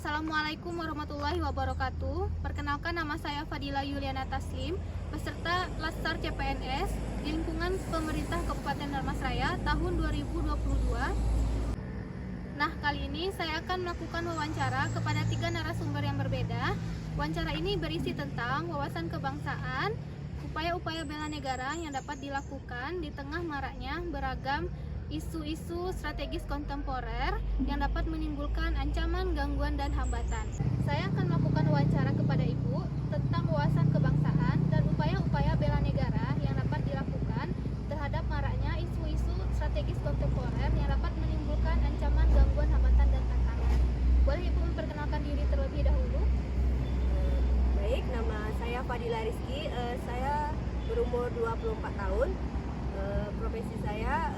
Assalamualaikum warahmatullahi wabarakatuh. Perkenalkan, nama saya Fadila Yuliana Taslim, peserta Latsar CPNS di lingkungan pemerintah Kabupaten Darmasraya tahun 2022. Nah, kali ini saya akan melakukan wawancara kepada 3 narasumber yang berbeda. Wawancara ini berisi tentang wawasan kebangsaan, upaya-upaya bela negara yang dapat dilakukan di tengah maraknya beragam isu-isu strategis kontemporer yang dapat menimbulkan ancaman, gangguan, dan hambatan. Saya akan melakukan wawancara kepada Ibu tentang wawasan kebangsaan dan upaya-upaya bela negara yang dapat dilakukan terhadap maraknya isu-isu strategis kontemporer yang dapat menimbulkan ancaman, gangguan, hambatan, dan tantangan. Boleh Ibu memperkenalkan diri terlebih dahulu? Baik, nama saya Fadila Rizky, saya berumur 24 tahun. Profesi saya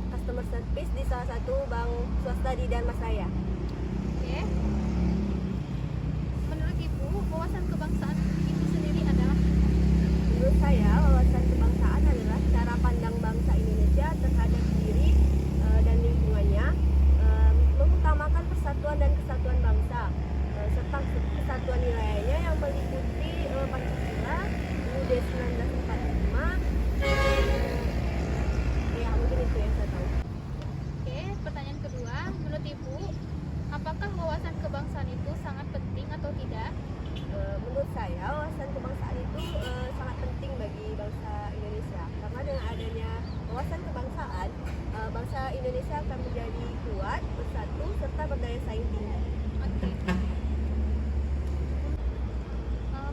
customer service di salah satu bank swasta di Darmasraya. Oke. Menurut Ibu, wawasan kebangsaan itu sendiri adalah? Menurut saya, wawasan kebangsaan adalah cara pandang bangsa Indonesia terhadap diri dan lingkungannya, mengutamakan persatuan dan kesatuan bangsa, serta kesatuan nilainya yang meliputi Pancasila, UUD 1945. Ya, mungkin itu yang saya tahu. Oke, pertanyaan kedua, menurut Ibu, apakah wawasan kebangsaan itu sangat penting atau tidak? Menurut saya, wawasan kebangsaan itu sangat penting bagi bangsa Indonesia, karena dengan adanya wawasan kebangsaan, bangsa Indonesia akan menjadi kuat, bersatu, serta berdaya saing tinggi. Oke.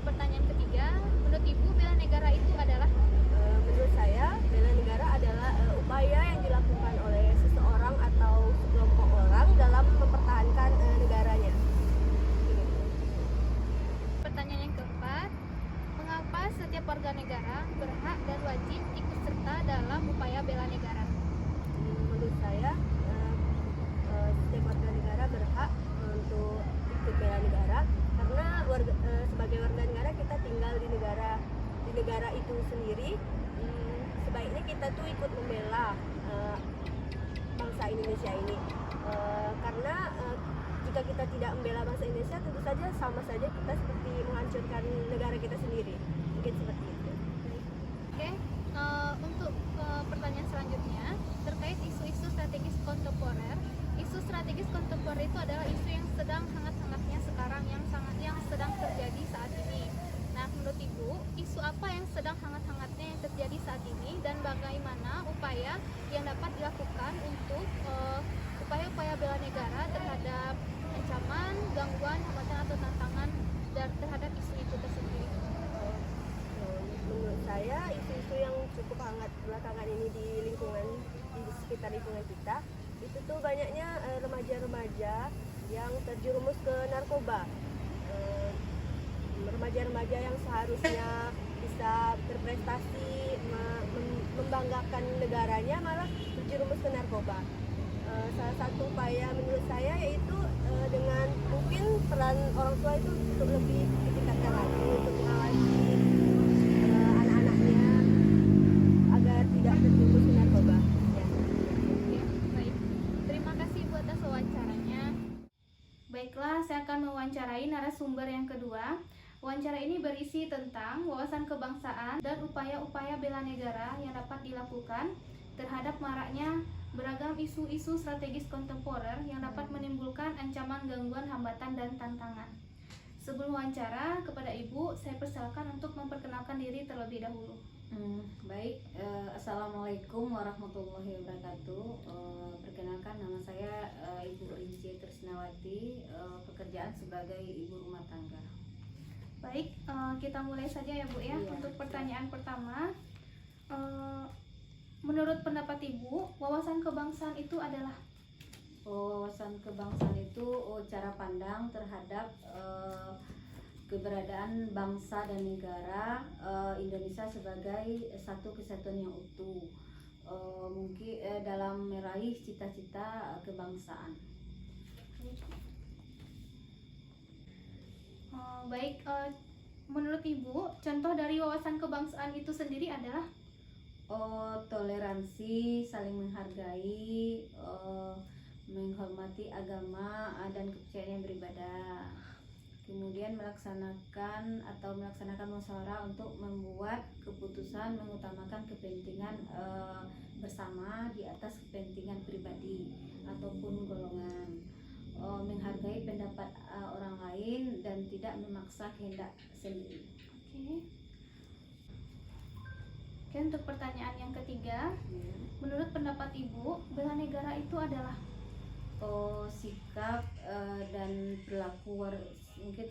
Pertanyaan ketiga, menurut Ibu bela negara itu adalah? Menurut saya, bela negara adalah upaya yang dilakukan oleh seseorang atau sekelompok orang dalam mempertahankan negaranya. Pertanyaan yang keempat, mengapa setiap warga negara berhak dan wajib ikut serta dalam upaya bela negara? Menurut saya, setiap warga negara berhak untuk ikut bela negara, karena sebagai warga negara kita tinggal di negara itu sendiri. Sebaiknya kita tuh ikut membela bangsa Indonesia ini, karena jika kita tidak membela bangsa Indonesia, tentu saja sama saja kita seperti menghancurkan negara kita sendiri. Mungkin seperti itu. Oke, untuk pertanyaan selanjutnya terkait isu-isu strategis kontemporer. Isu strategis kontemporer itu adalah isu yang sedang hangat-hangatnya sekarang, yang sedang terjadi saat ini. Nah, menurut Ibu, isu apa yang sedang hangat-hangatnya yang terjadi saat ini, dan bagaimana upaya yang dapat dilakukan untuk upaya-upaya bela negara terhadap ancaman, gangguan, hambatan, atau tantangan terhadap isu itu tersendiri? Menurut saya, isu-isu yang cukup hangat belakangan ini di sekitar lingkungan kita, itu tuh banyaknya remaja-remaja yang terjerumus ke narkoba. Remaja-remaja yang seharusnya bisa berprestasi, membanggakan negaranya, malah terjerumus ke narkoba. Salah satu upaya menurut saya yaitu dengan mungkin peran orang tua itu untuk lebih ditingkatkan lagi, untuk mengawasi anak-anaknya agar tidak terjerumus ke narkoba. Ya. Oke, baik. Terima kasih Bu atas wawancaranya. Baiklah, saya akan mewawancarai narasumber yang kedua. Wawancara ini berisi tentang wawasan kebangsaan dan upaya-upaya bela negara yang dapat dilakukan terhadap maraknya beragam isu-isu strategis kontemporer yang dapat menimbulkan ancaman, gangguan, hambatan, dan tantangan. Sebelum wawancara kepada Ibu, saya persilakan untuk memperkenalkan diri terlebih dahulu. Baik, Assalamualaikum warahmatullahi wabarakatuh. Perkenalkan, nama saya Ibu Rinci Trisnawati, pekerjaan sebagai ibu rumah tangga. Baik, kita mulai saja ya Bu ya. Iya, untuk pertanyaan pertama, menurut pendapat Ibu, wawasan kebangsaan itu adalah? Wawasan kebangsaan itu cara pandang terhadap keberadaan bangsa dan negara Indonesia sebagai satu kesatuan yang utuh, mungkin dalam meraih cita-cita kebangsaan. Baik, menurut Ibu, contoh dari wawasan kebangsaan itu sendiri adalah? Toleransi, saling menghargai, menghormati agama dan kepercayaan yang beribadah. Kemudian melaksanakan musyawarah untuk membuat keputusan mengutamakan kepentingan bersama di atas kepentingan pribadi ataupun golongan. Menghargai pendapat orang lain dan tidak memaksa kehendak sendiri. Oke, untuk pertanyaan yang ketiga, menurut pendapat Ibu, bela negara itu adalah sikap dan perilaku mungkin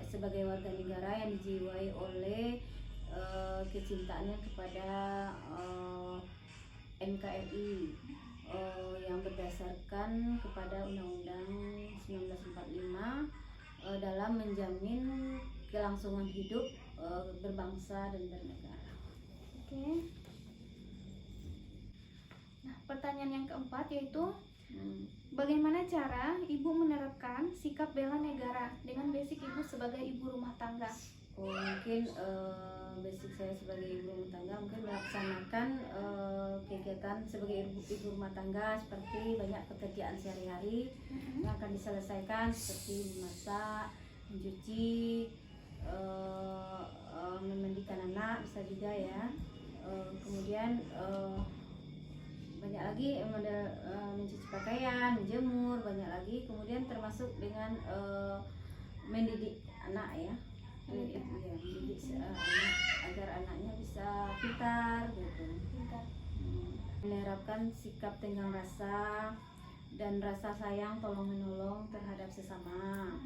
sebagai warga negara yang dijiwai oleh kecintaannya kepada NKRI yang berdasarkan kepada Undang-Undang 1945 dalam menjamin kelangsungan hidup berbangsa dan bernegara. Oke. Nah, pertanyaan yang keempat yaitu bagaimana cara Ibu menerapkan sikap bela negara dengan basic Ibu sebagai ibu rumah tangga? Mungkin basic saya sebagai ibu rumah tangga mungkin melaksanakan kegiatan sebagai ibu rumah tangga seperti banyak pekerjaan sehari-hari yang akan diselesaikan seperti memasak, mencuci, memandikan anak bisa juga ya. Kemudian banyak lagi mencuci pakaian, menjemur, banyak lagi. Kemudian termasuk dengan mendidik anak ya, mendidik anak agar anaknya bisa pintar gitu. Menerapkan sikap tenggang rasa dan rasa sayang tolong menolong terhadap sesama.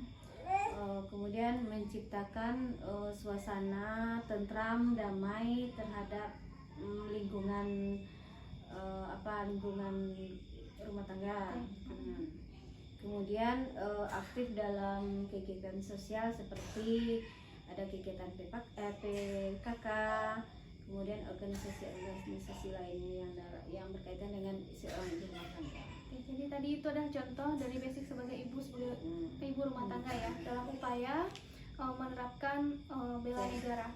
Kemudian menciptakan suasana tentram damai terhadap lingkungan rumah tangga. Kemudian aktif dalam kegiatan sosial seperti ada kegiatan PKK, kemudian organisasi lainnya yang berkaitan dengan seorang ibu rumah tangga. Jadi tadi itu adalah contoh dari basic sebagai ibu rumah tangga ya dalam upaya menerapkan bela negara.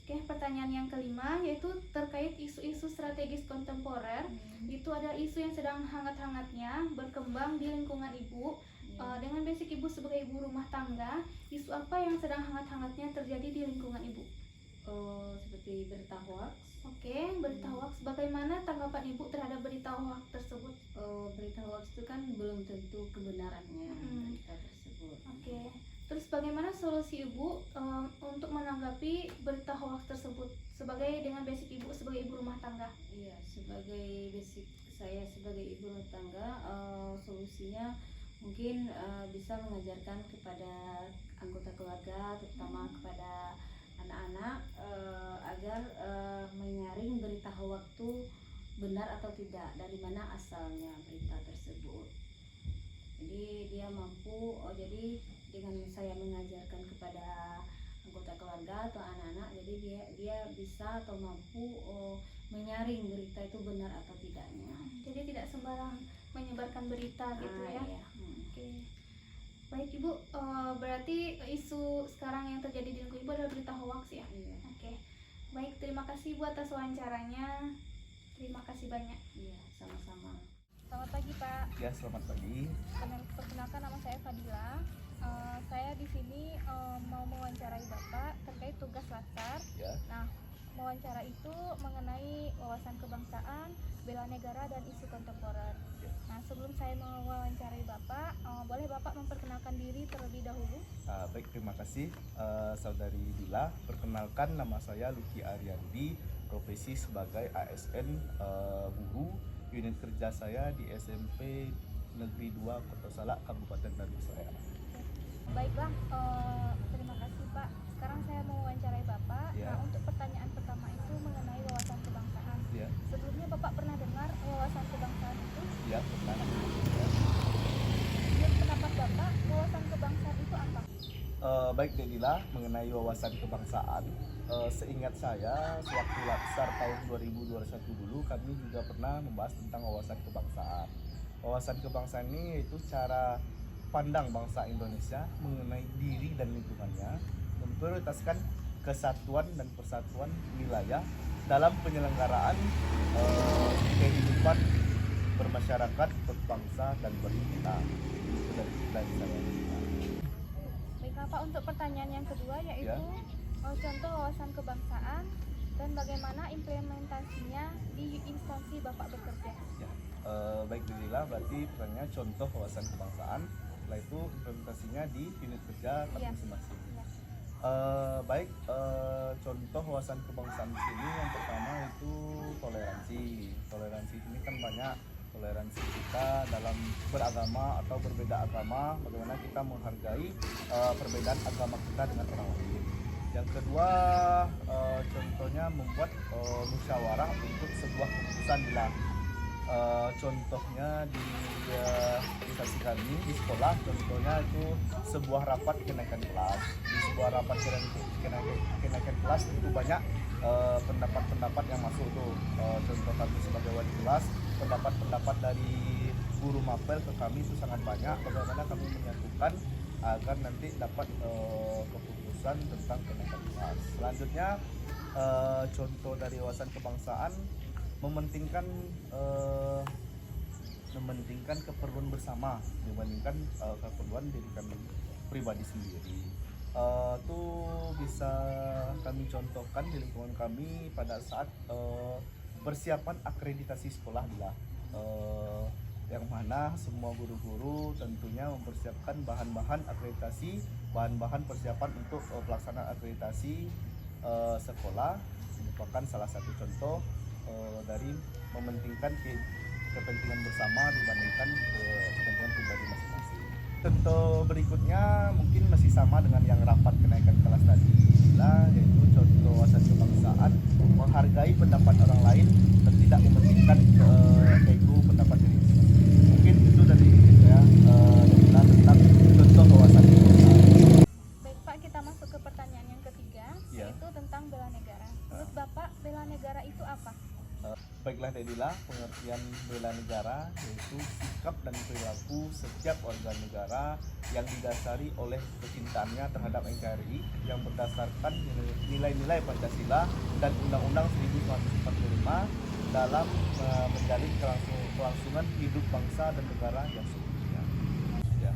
Oke, pertanyaan yang kelima yaitu terkait isu-isu strategis kontemporer. Itu ada isu yang sedang hangat-hangatnya berkembang di lingkungan Ibu. Dengan basic Ibu sebagai ibu rumah tangga, isu apa yang sedang hangat-hangatnya terjadi di lingkungan Ibu? Seperti berita hoax. Oke, berita hoax. Bagaimana tanggapan Ibu terhadap berita hoax tersebut? Berita hoax itu kan belum tentu kebenarannya berita tersebut. Oke. Terus bagaimana solusi Ibu untuk menanggapi berita hoax tersebut dengan basic Ibu sebagai ibu rumah tangga? Iya, sebagai basic saya sebagai ibu rumah tangga, solusinya mungkin bisa mengajarkan kepada anggota keluarga, terutama kepada anak-anak agar menyaring berita hoax itu benar atau tidak, dari mana asalnya berita tersebut. Jadi dia mampu, jadi dengan saya mengajarkan kepada anggota keluarga atau anak-anak, jadi dia bisa atau mampu menyaring berita itu benar atau tidaknya. Jadi tidak sembarang menyebarkan berita gitu ya. Iya. Oke. Baik Ibu, berarti isu sekarang yang terjadi di lingkungan Ibu adalah berita hoax ya? Iya. Oke. Baik, terima kasih Bu atas wawancaranya. Terima kasih banyak. Iya, sama-sama. Selamat pagi Pak. Ya, selamat pagi. Perkenalkan, nama saya Fadila. Saya di sini mau mewawancarai Bapak terkait tugas Latsar. Ya. Nah, wawancara itu mengenai wawasan kebangsaan, bela negara dan isu kontemporer. Ya. Nah, sebelum saya mewawancarai Bapak, boleh Bapak memperkenalkan diri terlebih dahulu? Baik, terima kasih Saudari Dila. Perkenalkan, nama saya Luki Ariandi, profesi sebagai ASN guru. Unit kerja saya di SMP Negeri 2 Kota Salak, Kabupaten Dharmasraya. Baiklah, terima kasih Pak. Sekarang saya mau wawancarai Bapak. Ya. Nah, untuk pertanyaan pertama itu mengenai wawasan kebangsaan. Ya, Sebelumnya Bapak pernah dengar wawasan kebangsaan itu? ya, benar. Menurut pendapat Bapak, wawasan kebangsaan itu apa? Baik, Dek Dila, mengenai wawasan kebangsaan, seingat saya sewaktu Latsar tahun 2021 dulu kami juga pernah membahas tentang wawasan kebangsaan. Wawasan kebangsaan ini yaitu cara pandang bangsa Indonesia mengenai diri dan lingkungannya, memprioritaskan kesatuan dan persatuan wilayah dalam penyelenggaraan kehidupan bermasyarakat, berbangsa, dan bernegara. Itu dari saya. Baiklah Pak, untuk pertanyaan yang kedua yaitu Ya. contoh wawasan kebangsaan dan bagaimana implementasinya di instansi Bapak bekerja. Ya, baik Lila, berarti pertanyaannya contoh wawasan kebangsaan, setelah itu implementasinya di unit kerja Iya. masing-masing. Ya. Baik, contoh wawasan kebangsaan di sini yang pertama itu toleransi. Toleransi ini kan banyak, toleransi kita dalam beragama atau berbeda agama, bagaimana kita menghargai perbedaan agama kita dengan orang lain. Yang kedua, contohnya membuat musyawarah untuk sebuah keputusan bila contohnya di instansi kami di sekolah, contohnya itu sebuah rapat kenaikan kelas. Di sebuah rapat kenaikan kelas itu banyak pendapat-pendapat yang masuk tuh. Contoh kami sebagai wali kelas, pendapat-pendapat dari guru mapel ke kami itu sangat banyak. Bagaimana kami menyatukan agar nanti dapat keputusan tentang kenaikan kelas. Selanjutnya, contoh dari wawasan kebangsaan mementingkan keperluan bersama dibandingkan keperluan diri kami pribadi sendiri. Itu bisa kami contohkan di lingkungan kami pada saat persiapan akreditasi sekolah bila yang mana semua guru-guru tentunya mempersiapkan bahan-bahan akreditasi, bahan-bahan persiapan untuk pelaksanaan akreditasi sekolah. Merupakan salah satu contoh dari mementingkan kepentingan bersama dibandingkan kepentingan pribadi masing-masing. Contoh berikutnya mungkin masih sama dengan yang rapat kenaikan kelas tadi lah, yaitu contoh wawasan kebangsaan menghargai pendapat orang lain dan tidak mementingkan ego pendapat diri sendiri. Mungkin itu dari saya tentang contoh wawasan kebangsaan. Baik Pak, kita masuk ke pertanyaan yang ketiga, Ya. yaitu tentang bela negara. Menurut Bapak, bela negara itu apa? Baiklah Dedila, pengertian bela negara yaitu sikap dan perilaku setiap warga negara yang didasari oleh kecintaannya terhadap NKRI yang berdasarkan nilai-nilai Pancasila dan Undang-Undang 1945 dalam menjalin kelangsungan hidup bangsa dan negara yang seutuhnya. Ya.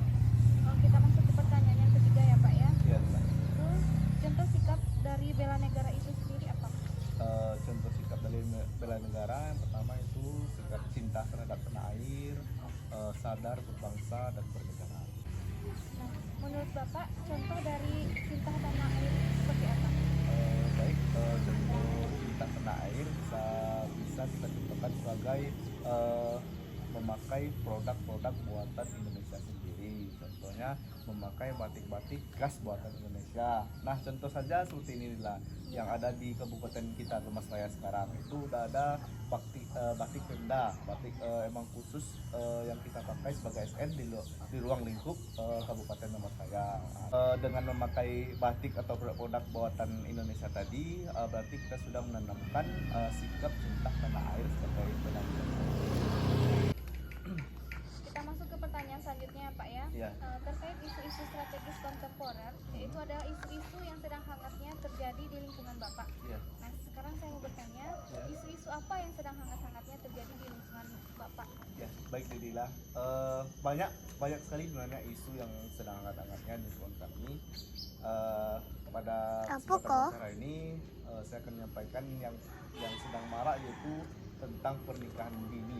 Kita masuk ke pertanyaan yang ketiga ya Pak ya. Ya, Itu contoh sikap dari bela negara itu sendiri apa? contoh sikap dari bela negara yang pertama itu sikap cinta terhadap tanah air, sadar berbangsa dan bernegara. Nah, menurut Bapak, contoh dari cinta tanah air seperti apa? Baik, contoh cinta tanah air bisa kita contohkan sebagai memakai produk-produk buatan Indonesia sendiri. Contohnya memakai batik-batik khas buatan Indonesia. Nah, contoh saja seperti inilah yang ada di kabupaten kita Lemas Raya sekarang. Itu udah ada batik Pemda, batik emang khusus yang kita pakai sebagai SN di ruang lingkup Kabupaten Lemas Raya. Dengan memakai batik atau produk buatan Indonesia tadi, berarti kita sudah menanamkan sikap cinta tanah air sebagai bela negara. Kita masuk ke pertanyaan selanjutnya ya Pak ya. Ya. Terkait isu-isu strategis kontemporer, yaitu ada isu-isu yang sedang hangatnya terjadi di lingkungan Bapak. Ya. Nah, sekarang saya mau bertanya, Ya. isu-isu apa yang sedang hangat-hangatnya terjadi di lingkungan Bapak? Ya, baik Dedila. Banyak sekali sebenarnya isu yang sedang hangat-hangatnya di lingkungan kami. Pada kesempatan acara ini saya akan menyampaikan yang sedang marak yaitu tentang pernikahan dini.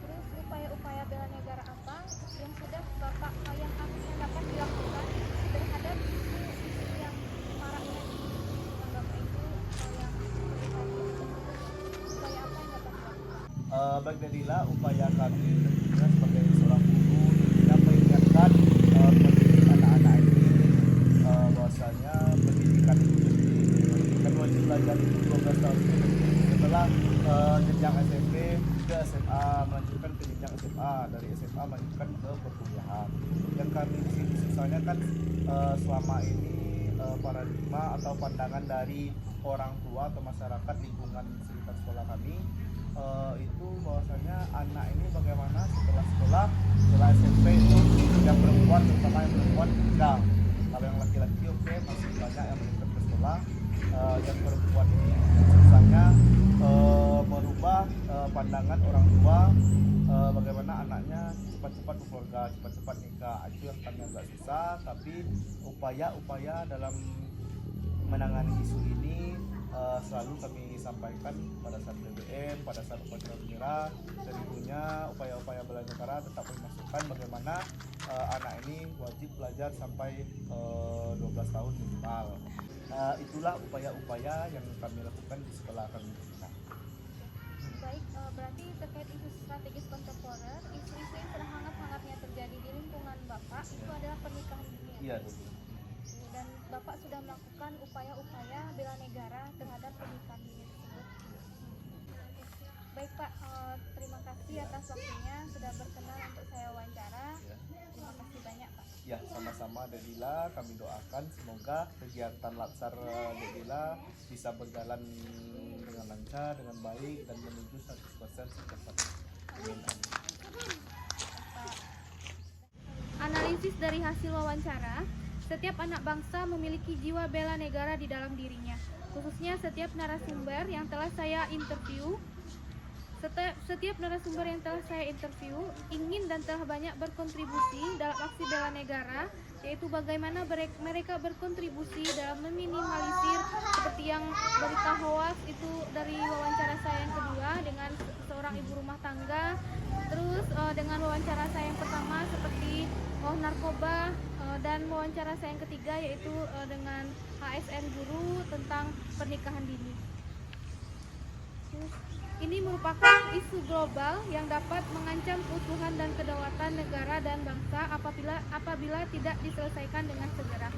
Terus upaya-upaya bela negara apa yang sudah Bapak yang dapat dilakukan terhadap isu-isu yang maraknya di lingkungan Bapak itu yang upaya apa yang dapat dilakukan? Baik Dedila, upaya kami tentunya sebagai seorang guru tentunya mengingatkan anak-anak ini bahwasanya pendidikan wajib belajar itu 12 tahun itu setelah jenjang SMP ke SMA, melanjutkan ke jenjang SMA, dari SMA melanjutkan ke perkuliahan. Yang kami di sini misalnya kan selama ini paradigma atau pandangan dari orang tua atau masyarakat lingkungan sekitar sekolah kami itu bahwasanya anak ini bagaimana setelah sekolah, setelah SMP itu yang perempuan, terutama yang perempuan tinggal. Kalau yang laki-laki oke, masih banyak yang melanjutkan ke sekolah. yang perempuan ini susahnya merubah pandangan orang tua bagaimana anaknya cepat-cepat berkeluarga, cepat-cepat nikah. Itu yang kami agak susah, tapi upaya-upaya dalam menangani isu ini selalu kami sampaikan pada saat BBM, pada saat upacara bendera. Tentunya upaya-upaya bela negara tetap memasukkan bagaimana anak ini wajib belajar sampai 12 tahun minimal. Itulah upaya-upaya yang kami lakukan di sekolah kami. Baik, berarti terkait isu strategis kontemporer, isu-isu yang sedang hangat-hangatnya terjadi di lingkungan Bapak itu adalah pernikahan dini. Iya, Dan Bapak sudah melakukan upaya-upaya bela negara terhadap pernikahan dini tersebut. Baik Pak, terima kasih atas waktunya sudah berkenan untuk saya wawancara. Terima kasih banyak Pak. Ya, sama-sama Dedila, kami doakan semoga kegiatan Latsar Dedila bisa berjalan dengan lancar, dengan baik, dan menuju 100% secepatnya. Amin. Analisis dari hasil wawancara, setiap anak bangsa memiliki jiwa bela negara di dalam dirinya, khususnya setiap narasumber yang telah saya interview. Setiap narasumber yang telah saya interview ingin dan telah banyak berkontribusi dalam aksi bela negara, yaitu bagaimana mereka berkontribusi dalam meminimalisir seperti yang berita hoax itu dari wawancara saya yang kedua dengan seorang ibu rumah tangga, terus dengan wawancara saya yang pertama seperti narkoba, dan wawancara saya yang ketiga yaitu dengan ASN guru tentang pernikahan dini. Ini merupakan isu global yang dapat mengancam keutuhan dan kedaulatan negara dan bangsa apabila tidak diselesaikan dengan segera.